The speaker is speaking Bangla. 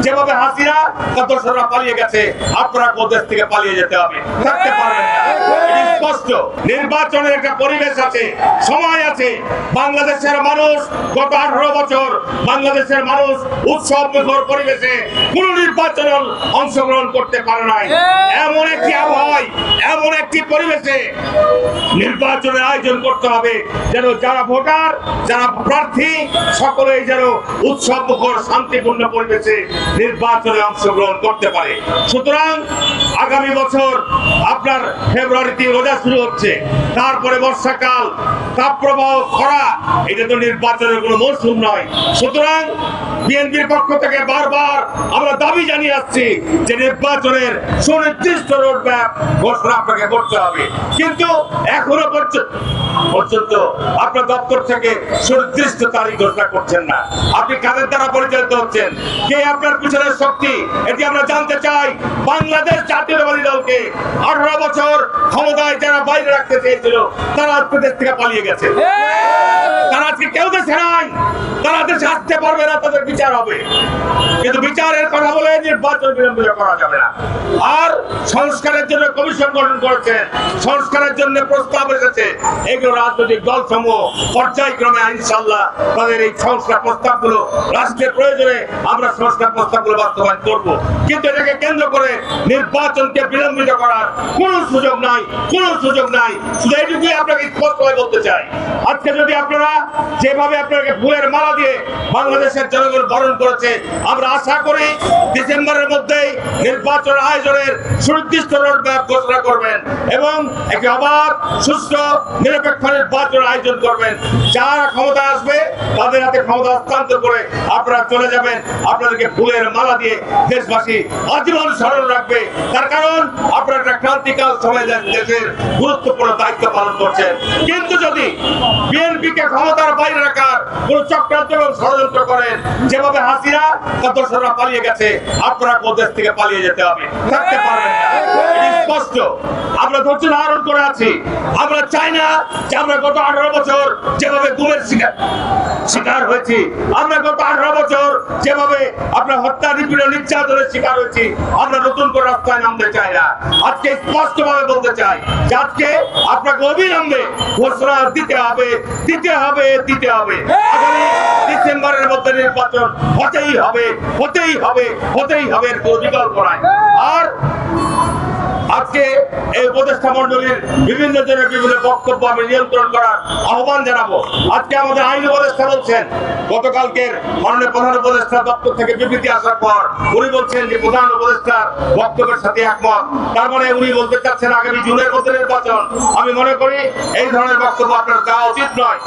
যেভাবে হাসিনা তার দোসররা পালিয়ে গেছে, আপনারা দেশ থেকে পালিয়ে যেতে হবে, থাকতে পারবেন না। এটি স্পষ্ট। নির্বাচনের একটা পরিবেশ আছে, সময় আছে। বাংলাদেশের মানুষ গত 18 বছর বাংলাদেশের মানুষ উৎসব মুখর পরিবেশে কোন নির্বাচন অংশগ্রহণ করতে পারে নাই। এমন একটি আবহাওয়ায়, এমন একটি পরিবেশে নির্বাচনের আয়োজন করতে হবে যেন যারা ভোটার, যারা প্রার্থী সকলেই যেন উৎসব মুখর শান্তিপূর্ণ পরিবেশে নির্বাচনে অংশগ্রহণ করতে পারে। সুতরাং আগামী বছর আপনার ফেব্রুয়ারিতে রোজা শুরু হচ্ছে, তারপরে বর্ষাকাল, তাপপ্রবাহ, খরা, এটা তো নির্বাচনের কোনো মৌসুম নয়। সুতরাং বিএনপির পক্ষ থেকে বারবার আমরা দাবি জানিয়ে আসছি যে নির্বাচনের সুনির্দিষ্ট রোডম্যাপ ঘোষণা আপনাকে করতে হবে, কিন্তু এখনো পর্যন্ত আপনার দপ্তর থেকে সুনির্দিষ্ট তারিখ ঘোষণা করছেন না। আপনি কাদের দ্বারা পরিচালিত হচ্ছেন, কে আপনার পিছনের শক্তি, এটি আমরা জানতে চাই। বাংলাদেশ জাতীয়তাবাদী দলকে 18 বছর ক্ষমতায় যারা বাইরে রাখতে চেয়েছিল তারা আজকে দেশ থেকে পালিয়ে গেছে, তারা আজকে কেউ দেশে নাই, তারা দেশে আসতে পারবে না, তাদের বিচার হবে। কিন্তু বিচারের কথা বলে নির্বাচন বিলম্বিত করা যাবে না। আর সংস্কারের জন্য কমিশন গঠন করেছেন, সংস্কারের জন্য প্রস্তাব এসেছে, এগুলো রাজনৈতিক দল সমূহ পর্যায়ক্রমে ইনশাআল্লাহ তাদের এই সংস্কার প্রস্তাবগুলো রাষ্ট্রের প্রয়োজনে আমরা সংস্কার প্রস্তাবগুলো বাস্তবায়ন করব। কিন্তু এটাকে কেন্দ্র করে নির্বাচনকে বিলম্বিত করার কোনো সুযোগ নাই, কোনো সুযোগ নাই। শুধু এইটুকুই আপনাকে স্পষ্ট করে বলতে চাই, আজকে যদি আপনারা যেভাবে আপনাকে ফুলের মালা দিয়ে বাংলাদেশের জনগণ বরণ করেছে, আমরা আশা করি ডিসেম্বরের মধ্যেই নির্বাচন আয়োজনের সুনির্দিষ্ট রোডম্যাপ ঘোষণা করবেন এবং একটি অবাধ, সুষ্ঠু, নিরপেক্ষ নির্বাচন আয়োজন করবেন। যারা ক্ষমতা আসবে তাদের হাতে ক্ষমতা হস্তান্তর করে আপনারা চলে যাবেন। আপনাদেরকে ফুলের মালা দিয়ে দেশবাসী আজীবন স্মরণ রাখবে, তার কারণ আপনারা একটা ক্রান্তিকাল সময় দেশের গুরুত্বপূর্ণ দায়িত্ব পালন করছেন। কিন্তু যদি বিএনপিকে ক্ষমতার বাইরে রাখার কোন চক্রান্ত এবং ষড়যন্ত্র করেন, যেভাবে হাসিনা তার দোসররা পালিয়ে গেছে, আপনারা দেশ থেকে পালিয়ে যেতে হবে, থাকতে পারবেন না। এটি স্পষ্ট। আমরা ধৈর্য ধারণ করে আছি। আমরা চাই না যে আমরা গত 18 বছর যেভাবে গুমের শিকার হয়েছি, আমরা গত 18 বছর যেভাবে আপনার হত্যা, নিপীড়ন, নির্যাতনের শিকার হয়েছি, আমরা নতুন করে রাস্তায় নামতে চাই না। আজকে স্পষ্ট ভাবে বলতে চাই যে আজকে আপনাকে অবিলম্বে ঘোষণা দিতে হবে, দিতে হবে, দিতে হবে। আগামী ডিসেম্বরের মধ্যে নির্বাচন হতেই হবে, হতেই হবে, হতেই হবে, এর কোনো বিকল্প নাই। আর আজকে এই উপদেষ্টা মন্ডলীর বিভিন্ন জনের বিভিন্ন বক্তব্য আমি নিয়ন্ত্রণ করার আহ্বান জানাবো। আজকে আমাদের আইন উপদেষ্টা বলছেন, গতকালকের মাননীয় প্রধান উপদেষ্টা দপ্তর থেকে বিবৃতি আসার পর উনি বলছেন যে প্রধান উপদেষ্টার বক্তব্যের সাথে একমত। তার মানে উনি বলতে চাচ্ছেন আগামী জুনের মধ্যে নির্বাচন। আমি মনে করি এই ধরনের বক্তব্য আপনার দেওয়া উচিত নয়।